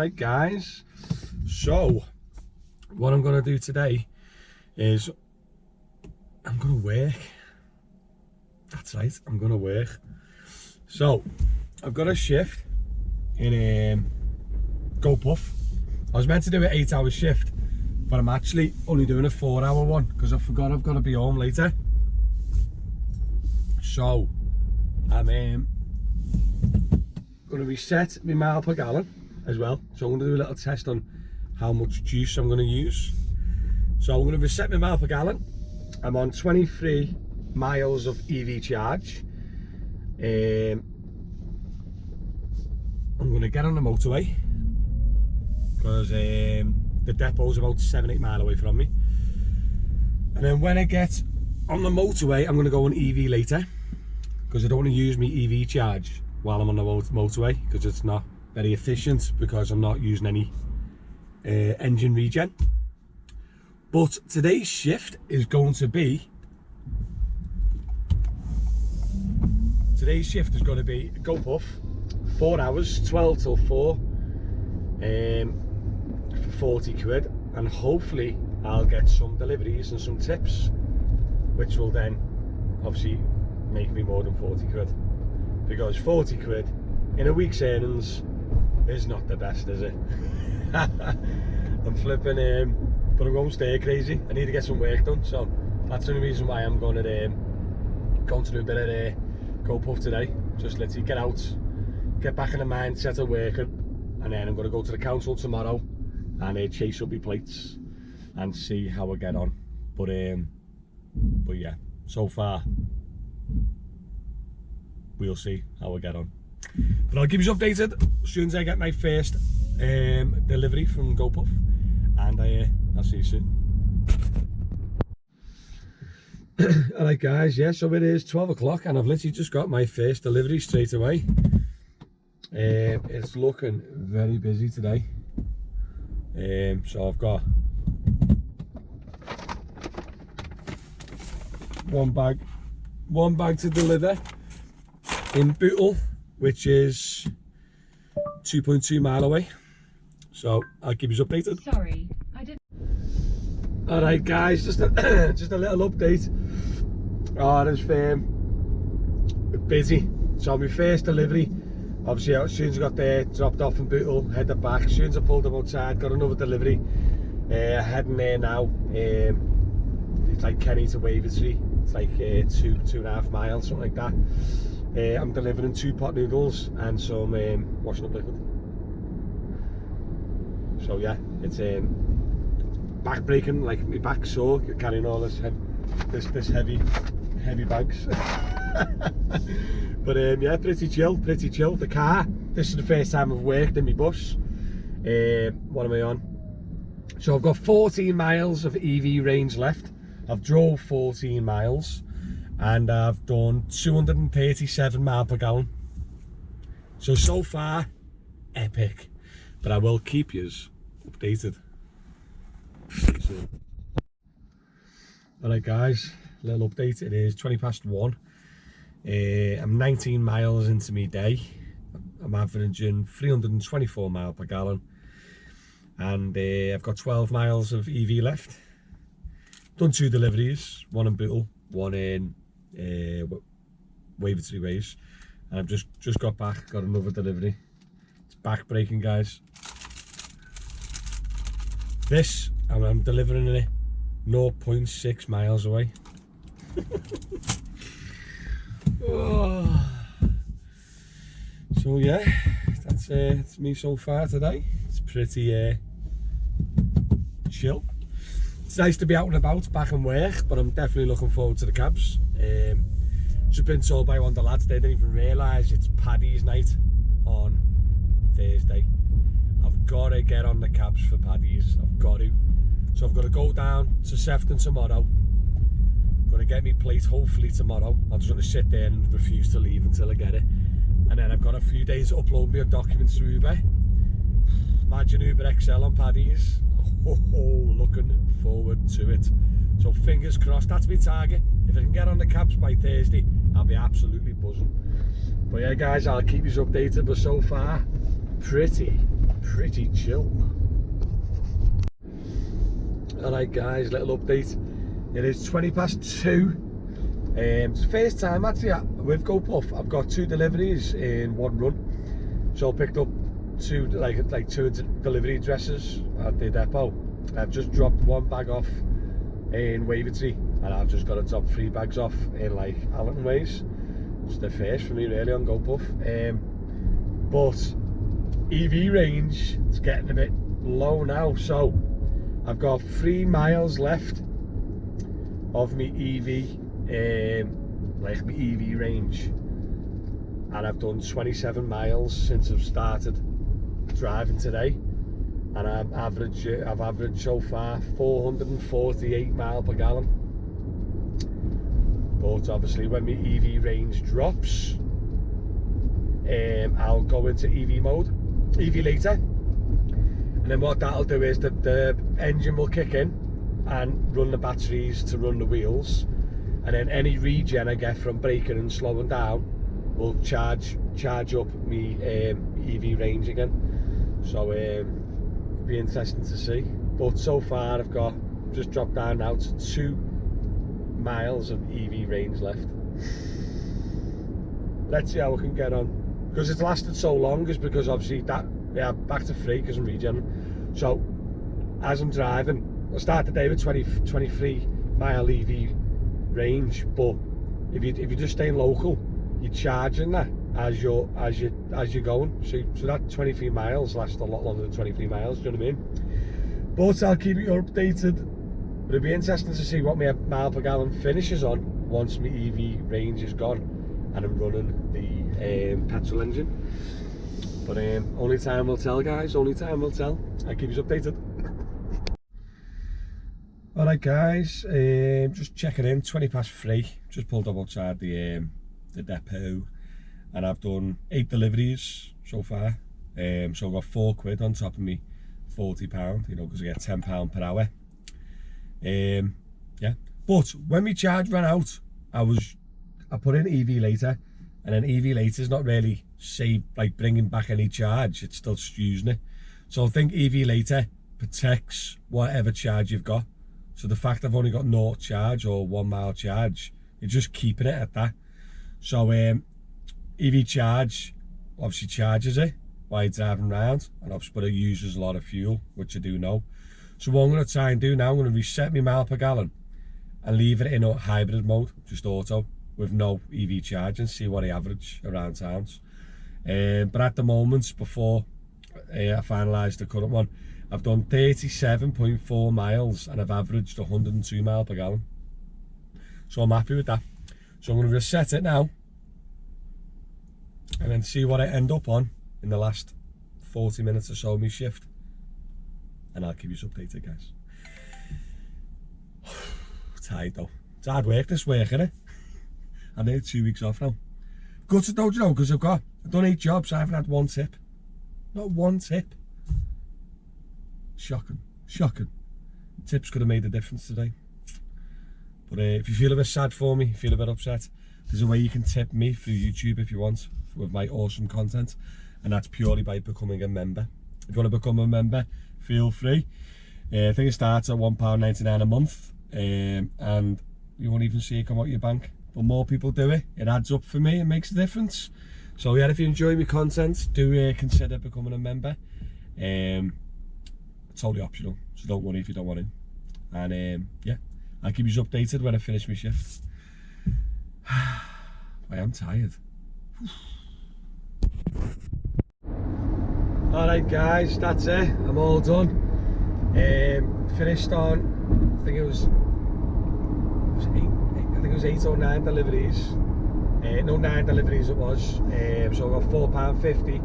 Alright guys, so what I'm going to do today is I'm going to work. That's right, I'm going to work. So I've got a shift in Gopuff. I was meant to do an 8-hour shift, but I'm actually only doing a 4-hour one because I forgot I've got to be home later. So I'm going to reset my mile per gallon as well. So I'm going to do a little test on how much juice I'm going to use. So I'm going to reset my mile per gallon. I'm on 23 miles of EV charge. I'm going to get on the motorway because the depot's about 7-8 miles away from me. And then when I get on the motorway, I'm going to go on EV later because I don't want to use my EV charge while I'm on the motorway because it's not very efficient because I'm not using any engine regen. But today's shift is going to be Gopuff, 4 hours, 12 till 4, for 40 quid, and hopefully I'll get some deliveries and some tips, which will then obviously make me more than 40 quid, because 40 quid in a week's earnings is not the best, is it? I'm flipping, but I'm going stir crazy. I need to get some work done, so that's the only reason why I'm going to do a bit of Gopuff today. Just literally get out, get back in the mindset of working, and then I'm going to go to the council tomorrow and chase up my plates and see how I get on. But yeah, so far we'll see how I get on. But I'll keep you updated as soon as I get my first delivery from Gopuff, and I'll see you soon. Alright guys, yeah, so it is 12 o'clock and I've literally just got my first delivery straight away. It's looking very busy today. So I've got one bag to deliver in Bootle, which is 2.2 miles away. So I'll keep you updated. Sorry, I didn't. Alright guys, just a little update. Oh, it's busy. So my first delivery, obviously as soon as I got there, dropped off in Bootle, headed back. As soon as I pulled them outside, got another delivery. Heading there now. It's like Kenny to Wavertree. It's like 2.5 miles, something like that. I'm delivering 2 pot noodles and some washing up liquid. So yeah, it's back breaking, like my back's sore carrying all this heavy bags. But yeah, pretty chill. The car, this is the first time I've worked in my bus. What am I on? So I've got 14 miles of EV range left. I've drove 14 miles and I've done 237 miles per gallon. So far, epic. But I will keep yous updated. Alright guys, little update. It is 20 past 1. I'm 19 miles into my day. I'm averaging 324 miles per gallon, and I've got 12 miles of EV left. Done 2 deliveries, one in Bootle, one in Wavertree Ways, and I've just got back, got another delivery. It's back breaking guys. This, I'm delivering it 0.6 miles away. Oh. So yeah, that's me so far today. It's pretty chill. It's nice to be out and about, back in work, but I'm definitely looking forward to the cabs. Just been told by one of the lads, they didn't even realise it's Paddy's night on Thursday. I've got to get on the cabs for Paddy's, I've got to. So I've got to go down to Sefton tomorrow. Going to get me plate hopefully tomorrow. I'm just going to sit there and refuse to leave until I get it. And then I've got a few days to upload my documents to Uber. Imagine Uber XL on Paddy's. Oh, looking forward to it. So fingers crossed, that's my target. If I can get on the cabs by Thursday, I'll be absolutely buzzing. But yeah guys, I'll keep you updated, but so far, pretty pretty chill. Alright guys, little update. It is 20 past 2. It's the first time actually with Gopuff I've got 2 deliveries in one run. So I picked up two delivery addresses at the depot. I've just dropped 1 bag off in Wavertree, and I've just got to drop 3 bags off in like Allerton ways. It's the first for me really on Gopuff. But EV range is getting a bit low now, so I've got 3 miles left of my EV, like my EV range, and I've done 27 miles since I've started driving today, and I've averaged so far 448 miles per gallon. But obviously when my EV range drops, I'll go into EV mode, EV later, and then what that'll do is that the engine will kick in and run the batteries to run the wheels, and then any regen I get from braking and slowing down will charge up my EV range again. So it'll be interesting to see. But so far I've just dropped down now to 2 miles of EV range left. Let's see how we can get on, because it's lasted so long is because obviously that, yeah, back to 3 because I'm regenerating. So as I'm driving, I'll start the day with 23 mile EV range, but if you're just staying local, you're charging that as you're going. So that 23 miles lasts a lot longer than 23 miles. Do you know what I mean? But I'll keep you updated. But it'll be interesting to see what my mile per gallon finishes on once my EV range is gone and I'm running the petrol engine. But only time will tell, guys. Only time will tell. I'll keep you updated. Alright guys, just checking in, 20 past 3, just pulled up outside the depot, and I've done 8 deliveries so far, so I've got £4 on top of me £40, you know, because I get £10 per hour. Yeah, but when my charge ran out, I put in EV later, and then EV later is not really bringing back any charge, it's still using it. So I think EV later protects whatever charge you've got. So the fact I've only got 0 charge or 1 mile charge, you're just keeping it at that. So EV charge obviously charges it while you're driving around, and obviously but it uses a lot of fuel, which I do know. So what I'm going to try and do now, I'm going to reset my mile per gallon and leave it in a hybrid mode, just auto, with no EV charge, and see what I average around towns. But at the moment, before I finalise the current one, I've done 37.4 miles and I've averaged 102 miles per gallon. So I'm happy with that. So I'm going to reset it now and then see what I end up on in the last 40 minutes or so of my shift. And I'll keep you updated, guys. Tired though. It's hard work, this work, innit? I need 2 weeks off now. Gutted though, you know, because I've done 8 jobs, I haven't had 1 tip. Not 1 tip. Shocking, shocking. Tips could have made a difference today. But if you feel a bit sad for me, feel a bit upset, there's a way you can tip me through YouTube if you want, with my awesome content, and that's purely by becoming a member. If you want to become a member, feel free. I think it starts at £1.99 a month, and you won't even see it come out your bank. But more people do it, it adds up for me, it makes a difference. So yeah, if you enjoy my content, do consider becoming a member. Totally optional, so don't worry if you don't want it. And yeah, I'll keep you updated when I finish my shift. I am tired. Alright guys, that's it, I'm all done. Finished on, I think it was 8 or 9 deliveries. No, 9 deliveries it was. So I got £4.50.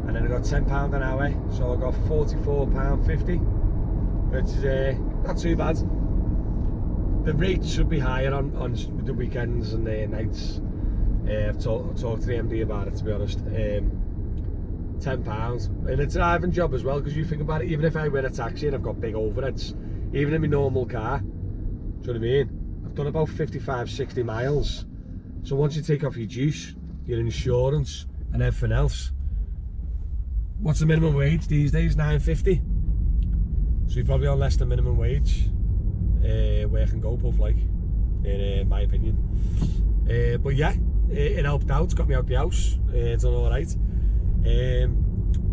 And then I got £10 an hour, so I got £44.50, which is not too bad. The rates should be higher on the weekends and the nights. I've talked to the MD about it, to be honest. £10, and it's a driving job as well, because you think about it, even if I win a taxi and I've got big overheads, even in my normal car, do you know what I mean? I've done about 55-60 miles. So once you take off your juice, your insurance and everything else, what's the minimum wage these days? £9.50. So you're probably on less than minimum wage, working Gopuff, like, in my opinion. But yeah, it helped out, got me out the house, it's done alright.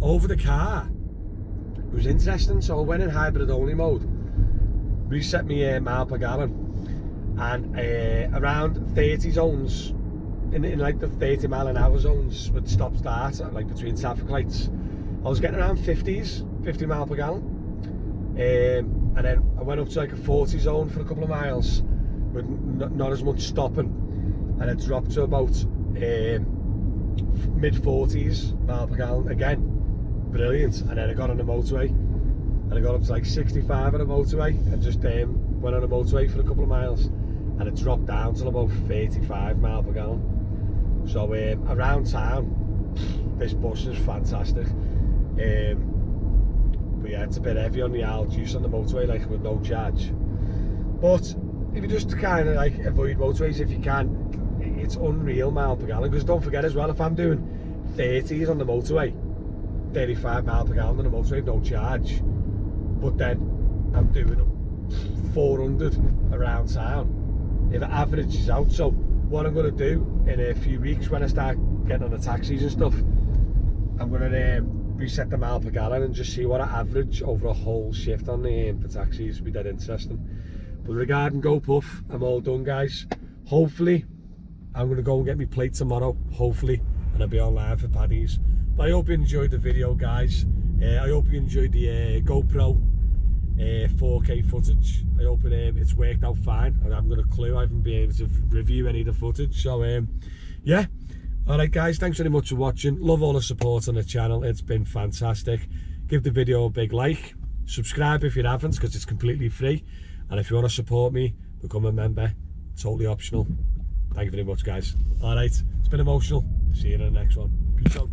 Over the car, it was interesting. So I went in hybrid only mode, reset me mile per gallon, and around 30 zones, in like the 30 mile an hour zones with stop start, like between traffic lights, I was getting around 50 mile per gallon. And then I went up to like a 40 zone for a couple of miles with not as much stopping, and it dropped to about mid 40s mile per gallon again. Brilliant. And then I got on the motorway and I got up to like 65 on the motorway, and just went on the motorway for a couple of miles, and it dropped down to about 35 mile per gallon. So around town, this bus is fantastic. But yeah, it's a bit heavy on the old juice on the motorway, like, with no charge. But if you just kind of like avoid motorways if you can, it's unreal mile per gallon. Because don't forget as well, if I'm doing 30s on the motorway, 35 mile per gallon on the motorway, no charge, but then I'm doing 400 around town, if it averages out. So what I'm going to do in a few weeks, when I start getting on the taxis and stuff, I'm going to reset the mile per gallon and just see what I average over a whole shift on the taxis. It'll be dead interesting. But regarding Gopuff, I'm all done, guys. Hopefully I'm going to go and get my plate tomorrow, hopefully, and I'll be online for Paddy's. But I hope you enjoyed the video, guys. I hope you enjoyed the GoPro 4K footage. I hope it's worked out fine. I haven't got a clue, I haven't been able to review any of the footage. So yeah, alright guys, thanks very much for watching. Love all the support on the channel, it's been fantastic. Give the video a big like, subscribe if you haven't, because it's completely free, and if you want to support me, become a member, totally optional. Thank you very much, guys. Alright, it's been emotional. See you in the next one. Peace out.